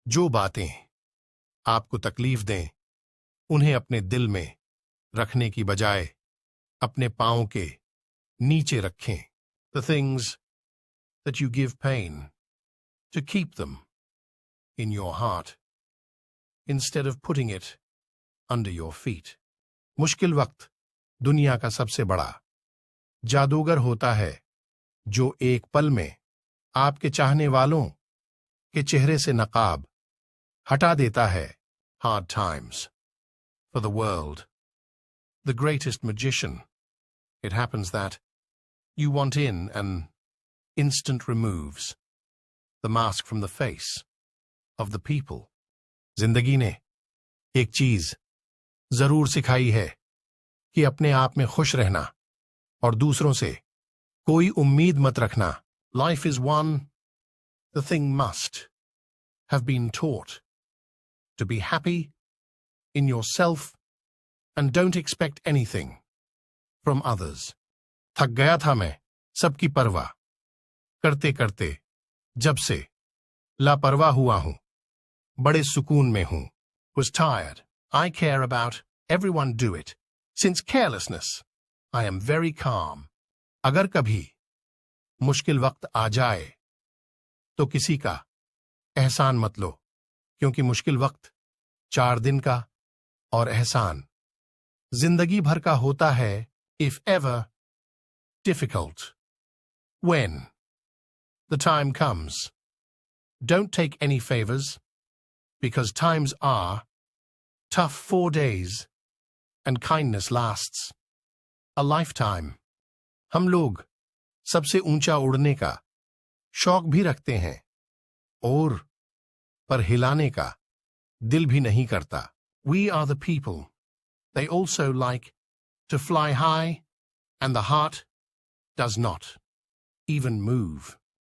जो बातें आपको तकलीफ दें उन्हें अपने दिल में रखने की बजाय अपने पांव के नीचे रखें. The things that you give pain, to keep them in your heart instead of putting it under your feet. मुश्किल वक्त दुनिया का सबसे बड़ा जादूगर होता है जो एक पल में आपके चाहने वालों के चेहरे से नकाब हटा देता है. Hard times for the world, the greatest magician. It happens that you want in and instant removes the mask from the face of the people. जिंदगी ने एक चीज जरूर सिखाई है कि अपने आप में खुश रहना और दूसरों से कोई उम्मीद मत रखना. Life is one. The thing must have been taught to be happy in yourself and don't expect anything from others. थक गया था मैं सबकी परवाह करते करते, जब से लापरवाह हुआ हूं बड़े सुकून में हूं. Was tired. I care about everyone do it. Since carelessness, I am very calm. अगर कभी मुश्किल वक्त आ जाए तो किसी का एहसान मत लो, क्योंकि मुश्किल वक्त 4 दिन का और एहसान जिंदगी भर का होता है. If ever difficult, when the time comes, don't take any favors, because times are tough 4 days and kindness lasts a lifetime. हम लोग सबसे ऊंचा उड़ने का शौक भी रखते हैं और पर हिलाने का दिल भी नहीं करता. We are the people. They also like to fly high, and the heart does not even move.